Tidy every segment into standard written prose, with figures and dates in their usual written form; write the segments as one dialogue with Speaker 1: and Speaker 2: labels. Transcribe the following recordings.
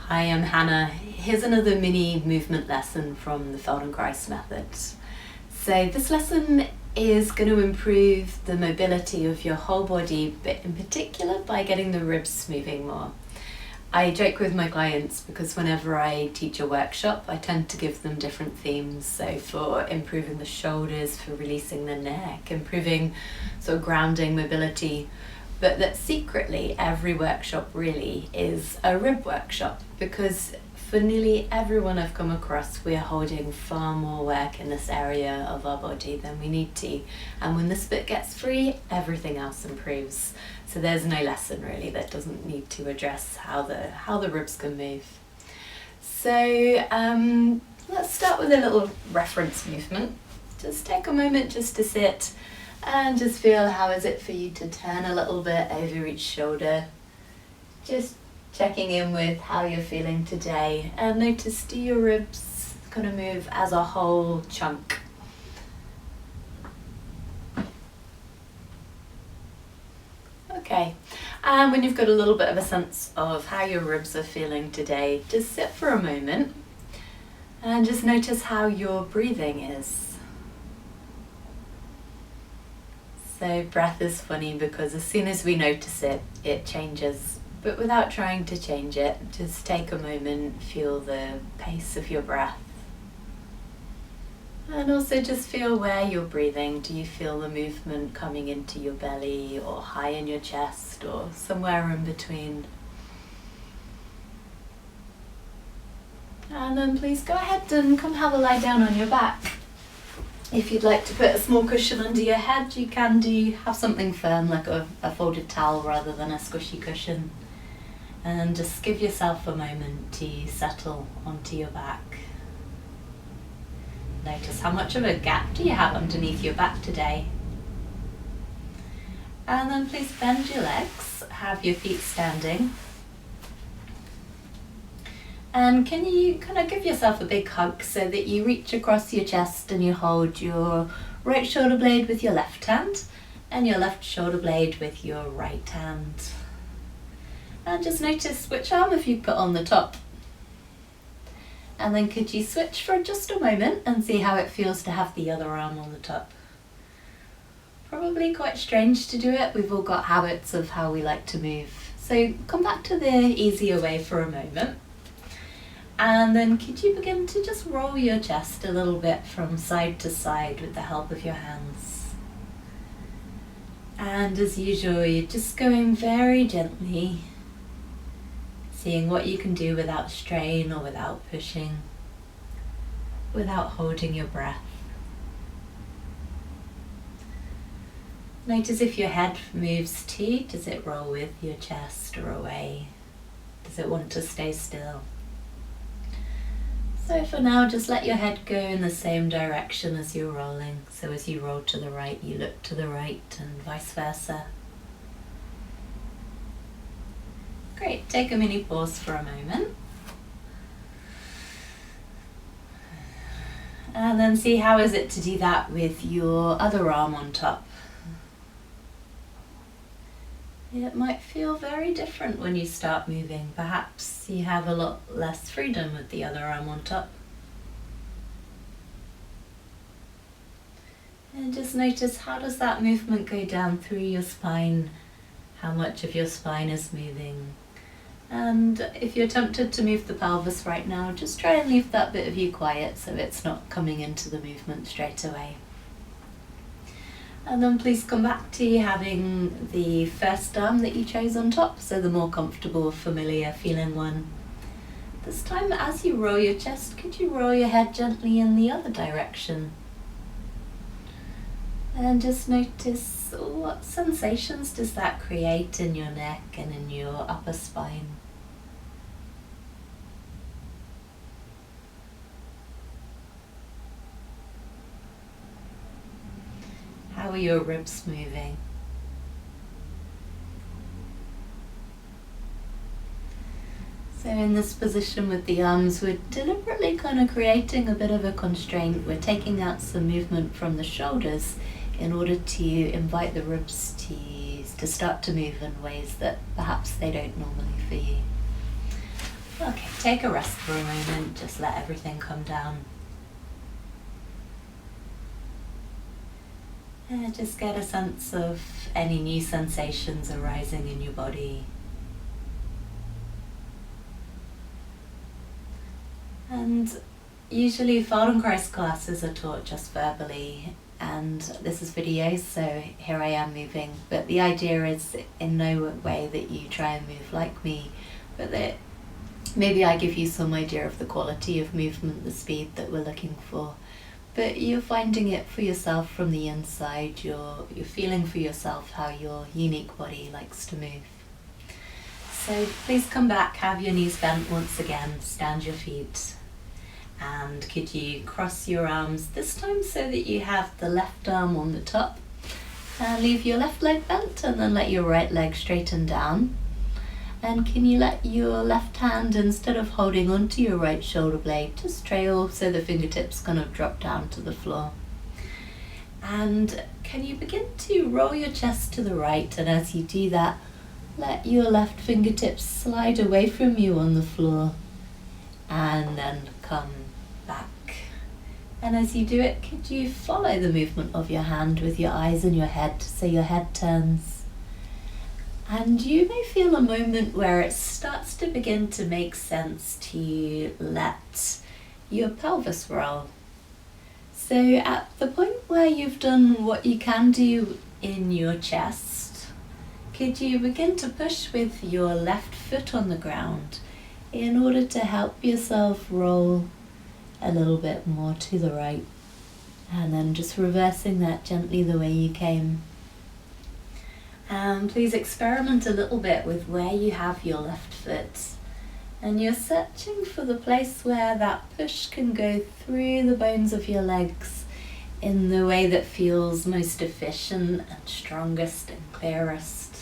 Speaker 1: Hi, I'm Hannah. Here's another mini movement lesson from the Feldenkrais method. So this lesson is going to improve the mobility of your whole body, but in particular by getting the ribs moving more. I joke with my clients because whenever I teach a workshop, I tend to give them different themes. So for improving the shoulders, for releasing the neck, improving sort of grounding, mobility, but that secretly every workshop really is a rib workshop, because for nearly everyone I've come across, we are holding far more work in this area of our body than we need to. And when this bit gets free, everything else improves. So there's no lesson really that doesn't need to address how the ribs can move. So let's start with a little reference movement. Just take a moment just to sit and just feel how is it for you to turn a little bit over each shoulder. Just checking in with how you're feeling today, and notice, do your ribs kind of move as a whole chunk? Okay, and when you've got a little bit of a sense of how your ribs are feeling today, just sit for a moment and just notice how your breathing is. So breath is funny because as soon as we notice it, it changes. But without trying to change it, just take a moment, feel the pace of your breath. And also just feel where you're breathing. Do you feel the movement coming into your belly or high in your chest or somewhere in between? And then please go ahead and come have a lie down on your back. If you'd like to put a small cushion under your head, you can have something firm like a folded towel rather than a squishy cushion. And just give yourself a moment to settle onto your back. Notice how much of a gap do you have underneath your back today. And then please bend your legs, have your feet standing. And can you kind of give yourself a big hug so that you reach across your chest and you hold your right shoulder blade with your left hand and your left shoulder blade with your right hand. And just notice which arm have you put on the top. And then could you switch for just a moment and see how it feels to have the other arm on the top. Probably quite strange to do it. We've all got habits of how we like to move. So come back to the easier way for a moment. And then could you begin to just roll your chest a little bit from side to side with the help of your hands. And as usual, you're just going very gently, seeing what you can do without strain or without pushing, without holding your breath. Notice if your head moves too, does it roll with your chest or away? Does it want to stay still? So for now, just let your head go in the same direction as you're rolling. So as you roll to the right, you look to the right and vice versa. Great, take a mini pause for a moment. And then see how is it to do that with your other arm on top. It might feel very different when you start moving. Perhaps you have a lot less freedom with the other arm on top. And just notice, how does that movement go down through your spine? How much of your spine is moving? And if you're tempted to move the pelvis right now, just try and leave that bit of you quiet so it's not coming into the movement straight away. And then please come back to having the first arm that you chose on top, so the more comfortable, familiar feeling one. This time, as you roll your chest, could you roll your head gently in the other direction? And just notice what sensations does that create in your neck and in your upper spine. How are your ribs moving? So in this position with the arms, we're deliberately kind of creating a bit of a constraint. We're taking out some movement from the shoulders in order to invite the ribs to start to move in ways that perhaps they don't normally for you. Okay, take a rest for a moment, just let everything come down. And just get a sense of any new sensations arising in your body. And usually Feldenkrais classes are taught just verbally, and this is video, so here I am moving, but the idea is in no way that you try and move like me, but that maybe I give you some idea of the quality of movement, the speed that we're looking for, but you're finding it for yourself from the inside. You're feeling for yourself how your unique body likes to move. So please come back, have your knees bent once again, stand your feet, and could you cross your arms this time so that you have the left arm on the top, and leave your left leg bent, and then let your right leg straighten down. And can you let your left hand, instead of holding onto your right shoulder blade, just trail so the fingertips kind of drop down to the floor. And can you begin to roll your chest to the right, and as you do that, let your left fingertips slide away from you on the floor, and then come back. And as you do it, could you follow the movement of your hand with your eyes and your head, so your head turns. And you may feel a moment where it starts to begin to make sense to let your pelvis roll. So at the point where you've done what you can do in your chest, could you begin to push with your left foot on the ground in order to help yourself roll a little bit more to the right, and then just reversing that gently the way you came. And please experiment a little bit with where you have your left foot, and you're searching for the place where that push can go through the bones of your legs in the way that feels most efficient and strongest and clearest.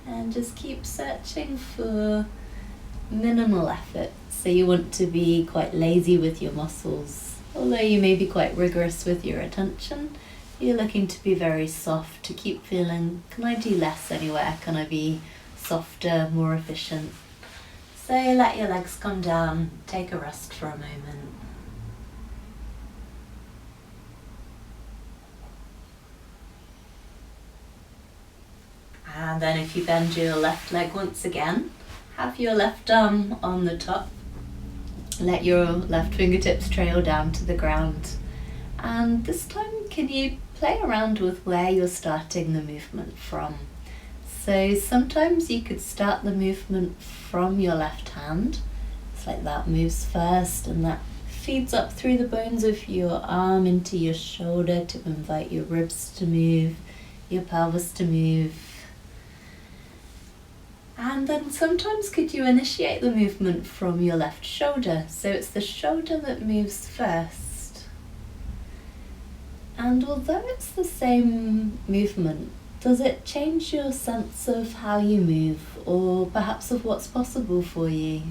Speaker 1: And just keep searching for minimal effort. So you want to be quite lazy with your muscles, although you may be quite rigorous with your attention. You're looking to be very soft, to keep feeling, can I do less anywhere? Can I be softer, more efficient? So let your legs come down, take a rest for a moment. And then if you bend your left leg once again, have your left arm on the top. Let your left fingertips trail down to the ground. And this time, can you play around with where you're starting the movement from? So sometimes you could start the movement from your left hand. It's like that moves first, and that feeds up through the bones of your arm into your shoulder to invite your ribs to move, your pelvis to move. And then sometimes could you initiate the movement from your left shoulder? So it's the shoulder that moves first. And although it's the same movement, does it change your sense of how you move, or perhaps of what's possible for you?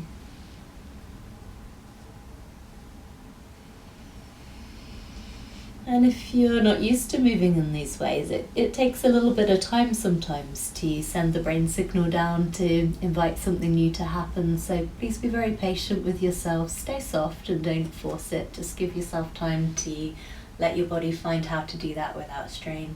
Speaker 1: And if you're not used to moving in these ways, it takes a little bit of time sometimes to send the brain signal down to invite something new to happen. So please be very patient with yourself, stay soft and don't force it. Just give yourself time to let your body find how to do that without strain.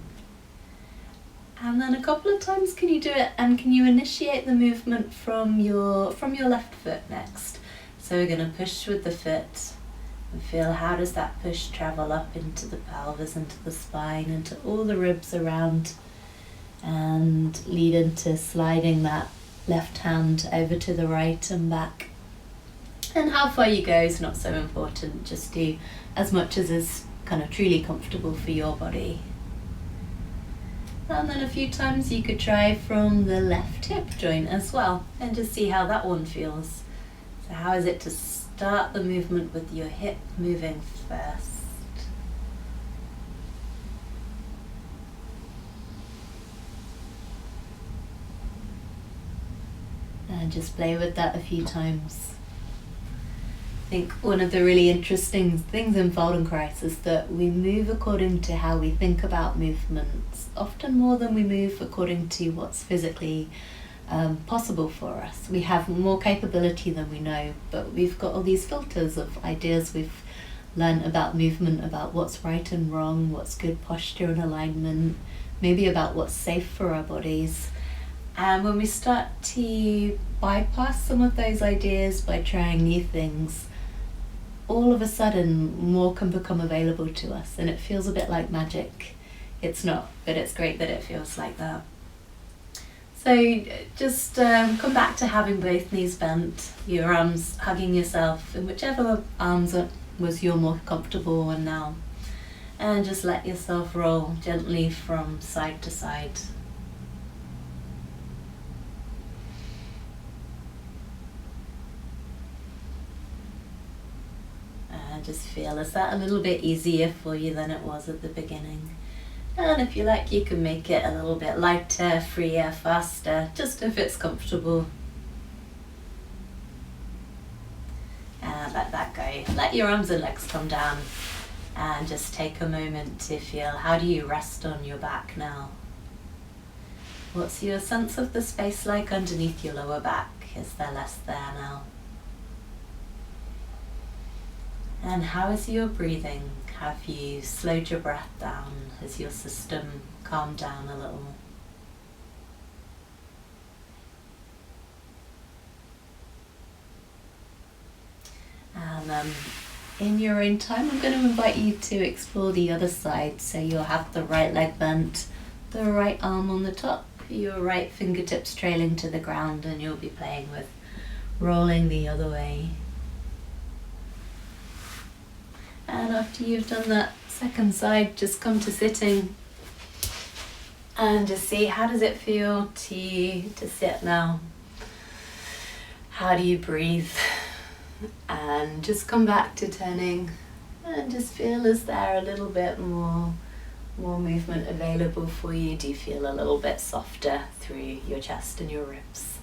Speaker 1: And then a couple of times can you do it, and can you initiate the movement from your left foot next? So we're going to push with the foot and feel how does that push travel up into the pelvis, into the spine, into all the ribs around, and lead into sliding that left hand over to the right and back. And how far you go is not so important, just do as much as is kind of truly comfortable for your body. And then a few times you could try from the left hip joint as well, and just see how that one feels. So how is it to start the movement with your hip moving first? And just play with that a few times. I think one of the really interesting things in Feldenkrais is that we move according to how we think about movements, often more than we move according to what's physically possible for us. We have more capability than we know, but we've got all these filters of ideas we've learned about movement, about what's right and wrong, what's good posture and alignment, maybe about what's safe for our bodies. And when we start to bypass some of those ideas by trying new things, all of a sudden more can become available to us, and it feels a bit like magic. It's not, but it's great that it feels like that. So just come back to having both knees bent, your arms hugging yourself in whichever arms was you're more comfortable one now. And just let yourself roll gently from side to side. And just feel, is that a little bit easier for you than it was at the beginning? And if you like, you can make it a little bit lighter, freer, faster, just if it's comfortable. And let that go. Let your arms and legs come down. And just take a moment to feel, how do you rest on your back now? What's your sense of the space like underneath your lower back? Is there less there now? And how is your breathing? Have you slowed your breath down? Has your system calmed down a little? And in your own time, I'm going to invite you to explore the other side. So you'll have the right leg bent, the right arm on the top, your right fingertips trailing to the ground, and you'll be playing with rolling the other way. And after you've done that second side, just come to sitting and just see, how does it feel to sit now? How do you breathe? And just come back to turning and just feel, is there a little bit more movement available for you? Do you feel a little bit softer through your chest and your ribs?